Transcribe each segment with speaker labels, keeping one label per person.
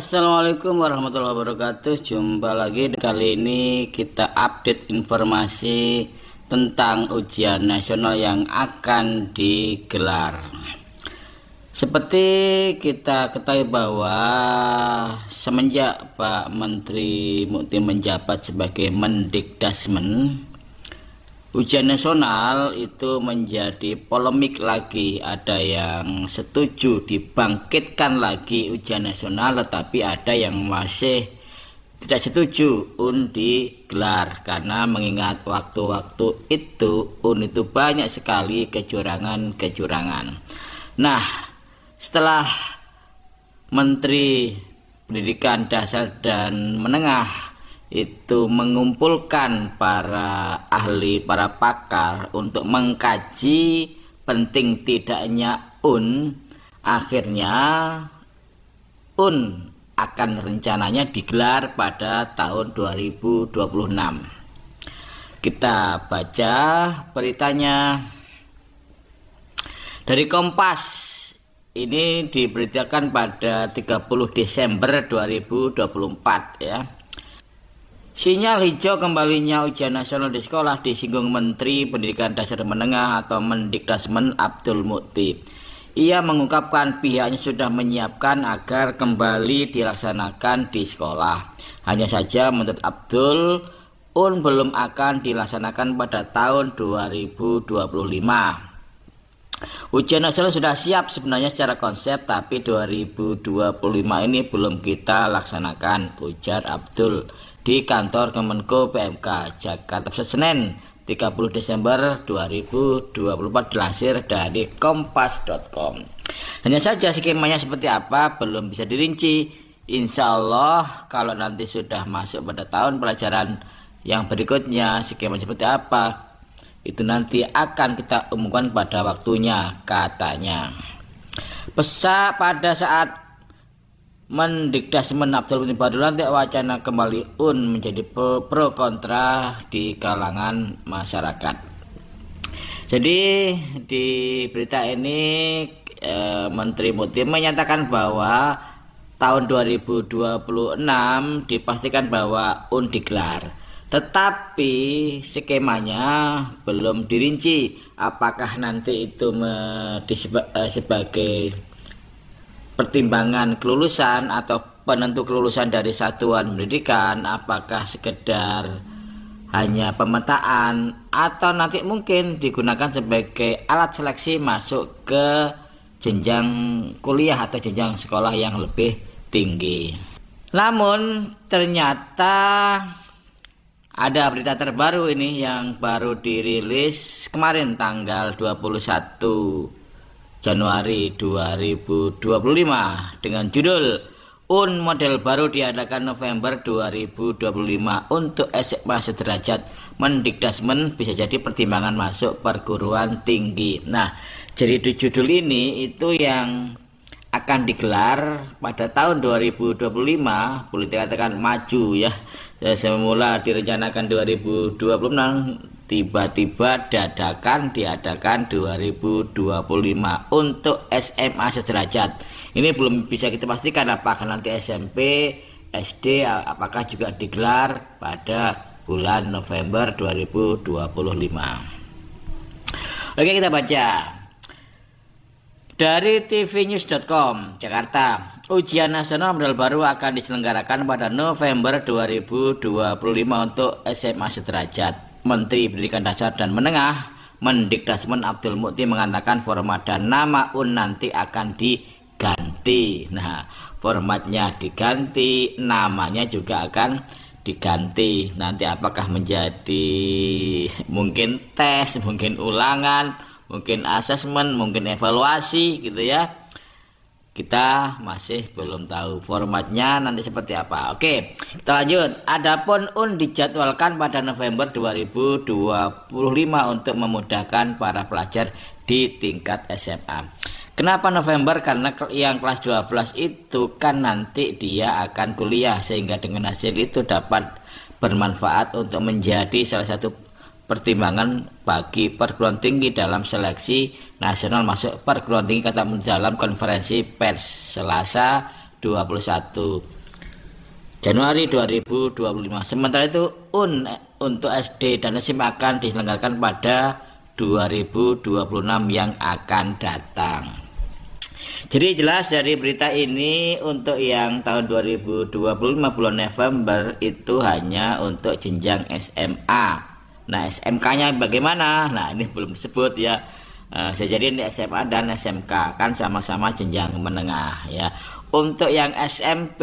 Speaker 1: Assalamualaikum warahmatullahi wabarakatuh. Jumpa lagi. Kali ini kita update informasi tentang ujian nasional yang akan digelar. Seperti kita ketahui bahwa semenjak Pak Menteri Mukti menjabat sebagai Mendikdasmen, ujian nasional itu menjadi polemik lagi. Ada yang setuju dibangkitkan lagi ujian nasional, tetapi ada yang masih tidak setuju digelar karena mengingat waktu-waktu itu itu banyak sekali kecurangan. Nah, setelah Menteri Pendidikan Dasar dan Menengah itu mengumpulkan para ahli, para pakar untuk mengkaji penting tidaknya akhirnya akan rencananya digelar pada tahun 2026. Kita baca beritanya dari Kompas. Ini diberitakan pada 30 Desember 2024 ya. Sinyal hijau kembalinya ujian nasional di sekolah disinggung Menteri Pendidikan Dasar dan Menengah atau Mendikdasmen Abdul Mukti. Ia mengungkapkan pihaknya sudah menyiapkan agar kembali dilaksanakan di sekolah. Hanya saja menurut Abdul, belum akan dilaksanakan pada tahun 2025. Ujian nasional sudah siap sebenarnya secara konsep, tapi 2025 ini belum kita laksanakan, ujar Abdul di kantor Kemenko PMK Jakarta Senin 30 Desember 2024, dilansir dari kompas.com. Hanya saja skemanya seperti apa belum bisa dirinci. Insya Allah kalau nanti sudah masuk pada tahun pelajaran yang berikutnya, skema seperti apa itu nanti akan kita umumkan pada waktunya, katanya. Pada saat Mendikdasmen Abdul Mukti baru lantik, wacana kembali menjadi pro kontra di kalangan masyarakat. Jadi di berita ini Menteri Mukti menyatakan bahwa tahun 2026 dipastikan bahwa digelar. Tetapi skemanya belum dirinci. Apakah nanti itu sebagai pertimbangan kelulusan atau penentu kelulusan dari satuan pendidikan, apakah sekedar hanya pemetaan atau nanti mungkin digunakan sebagai alat seleksi masuk ke jenjang kuliah atau jenjang sekolah yang lebih tinggi. Namun ternyata ada berita terbaru ini yang baru dirilis kemarin tanggal 21 Januari 2025 dengan judul model baru diadakan November 2025 untuk SMA sederajat Mendikdasmen bisa jadi pertimbangan masuk perguruan tinggi. Nah, jadi di judul ini itu yang akan digelar pada tahun 2025, boleh dikatakan maju ya. Semula direncanakan 2026, tiba-tiba diadakan 2025 untuk SMA sederajat. Ini belum bisa kita pastikan apakah nanti SMP, SD apakah juga digelar pada bulan November 2025. Oke, kita baca dari tvnews.com Jakarta. Ujian nasional model baru akan diselenggarakan pada November 2025 untuk SMA sederajat. Menteri Pendidikan Dasar dan Menengah Mendikdasmen Abdul Mukti mengatakan format dan nama nanti akan diganti. Nah, formatnya diganti, namanya juga akan diganti. Nanti apakah menjadi mungkin tes, mungkin ulangan, mungkin asesmen, mungkin evaluasi gitu ya. Kita masih belum tahu formatnya nanti seperti apa. Oke, kita lanjut. Adapun dijadwalkan pada November 2025 untuk memudahkan para pelajar di tingkat SMA. Kenapa November? Karena yang kelas 12 itu kan nanti dia akan kuliah, sehingga dengan hasil itu dapat bermanfaat untuk menjadi salah satu pertimbangan bagi perguruan tinggi dalam seleksi nasional masuk perguruan tinggi, kata dalam konferensi pers Selasa Januari 2025. Sementara itu untuk SD dan SMP akan diselenggarakan pada 2026 yang akan datang. Jadi jelas dari berita ini untuk yang tahun 2025 bulan November itu hanya untuk jenjang SMA. Nah, SMK-nya bagaimana? Nah, ini belum disebut ya. Jadi ini SMA dan SMK kan sama-sama jenjang menengah ya. Untuk yang SMP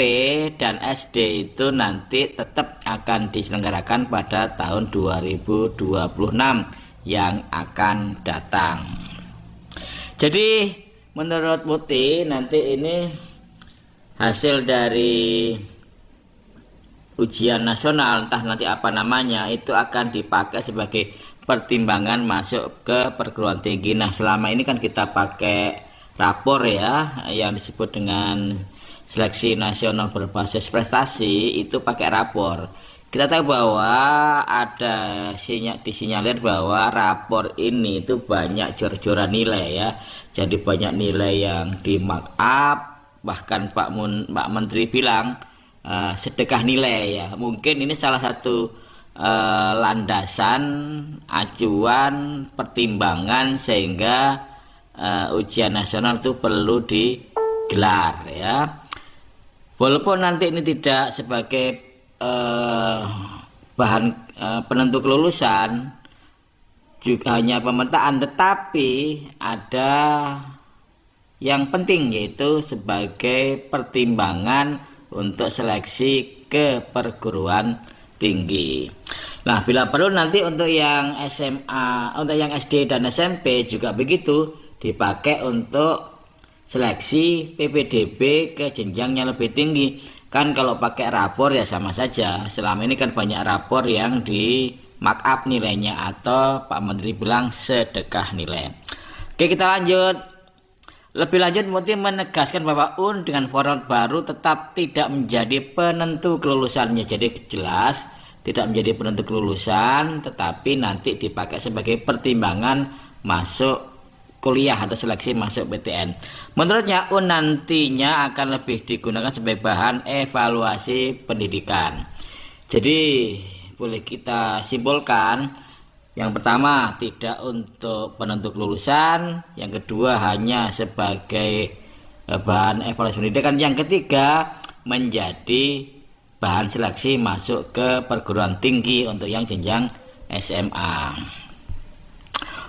Speaker 1: dan SD itu nanti tetap akan diselenggarakan pada tahun 2026 yang akan datang. Jadi menurut Muti nanti ini hasil dari ujian nasional, entah nanti apa namanya, itu akan dipakai sebagai pertimbangan masuk ke perguruan tinggi. Nah, selama ini kan kita pakai rapor ya, yang disebut dengan seleksi nasional berbasis prestasi, itu pakai rapor. Kita tahu bahwa ada disinyalir bahwa rapor ini itu banyak jor-joran nilai ya. Jadi banyak nilai yang di mark up, bahkan Pak Menteri bilang sedekah nilai ya. Mungkin ini salah satu landasan, acuan, pertimbangan sehingga ujian nasional itu perlu digelar ya. Walaupun nanti ini tidak sebagai bahan penentu kelulusan, juga hanya pemetaan, tetapi ada yang penting yaitu sebagai pertimbangan untuk seleksi ke perguruan tinggi. Nah, bila perlu nanti untuk yang SMA, untuk yang SD dan SMP juga begitu, dipakai untuk seleksi PPDB ke jenjang yang lebih tinggi. Kan kalau pakai rapor ya sama saja. Selama ini kan banyak rapor yang di mark up nilainya atau Pak Menteri bilang sedekah nilai. Oke, kita lanjut. Lebih lanjut, Muti menegaskan bahwa dengan format baru tetap tidak menjadi penentu kelulusannya. Jadi jelas tidak menjadi penentu kelulusan, tetapi nanti dipakai sebagai pertimbangan masuk kuliah atau seleksi masuk PTN. Menurutnya nantinya akan lebih digunakan sebagai bahan evaluasi pendidikan. Jadi boleh kita simpulkan, yang pertama tidak untuk penentu kelulusan, yang kedua hanya sebagai bahan evaluasi pendidikan, yang ketiga menjadi bahan seleksi masuk ke perguruan tinggi untuk yang jenjang SMA.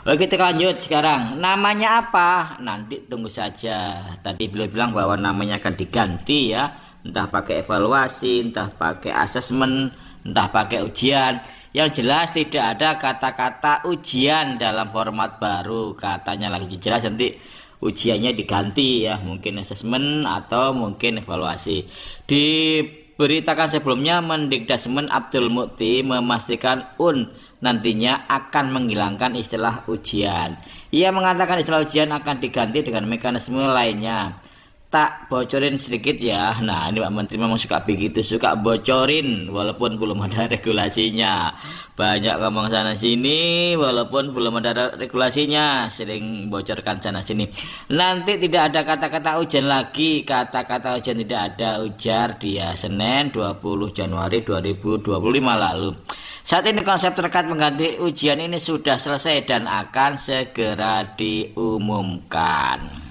Speaker 1: Oke, kita lanjut sekarang. Namanya apa? Nanti tunggu saja. Tadi beliau bilang bahwa namanya akan diganti ya. Entah pakai evaluasi, entah pakai asesmen, entah pakai ujian. Yang jelas tidak ada kata-kata ujian dalam format baru. Katanya lagi jelas nanti ujiannya diganti ya. Mungkin asesmen atau mungkin evaluasi. Diberitakan sebelumnya Mendikdasmen Abdul Mukti memastikan nantinya akan menghilangkan istilah ujian. Ia mengatakan istilah ujian akan diganti dengan mekanisme lainnya. Tak bocorin sedikit ya. Nah, ini Pak Menteri memang suka begitu, suka bocorin walaupun belum ada regulasinya. Banyak ngomong sana sini walaupun belum ada regulasinya, sering bocorkan sana sini. Nanti tidak ada kata-kata ujian lagi. Kata-kata ujian tidak ada, ujar dia Senin 20 Januari 2025 lalu. Saat ini konsep terkait mengganti ujian ini sudah selesai dan akan segera diumumkan.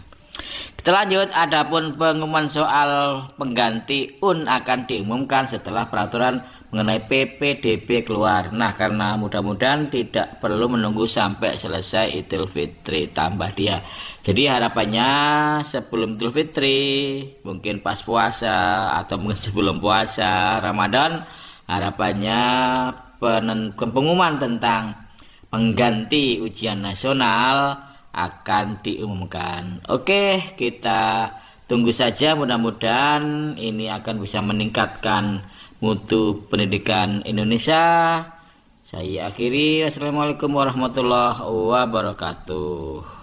Speaker 1: Kita lanjut, adapun pengumuman soal pengganti akan diumumkan setelah peraturan mengenai PPDB keluar. Nah, karena mudah-mudahan tidak perlu menunggu sampai selesai Idul Fitri, tambah dia. Jadi harapannya sebelum Idul Fitri, mungkin pas puasa atau mungkin sebelum puasa Ramadan, harapannya pengumuman tentang pengganti ujian nasional akan diumumkan. Oke, kita tunggu saja, mudah-mudahan ini akan bisa meningkatkan mutu pendidikan Indonesia. Saya akhiri, wassalamualaikum warahmatullahi wabarakatuh.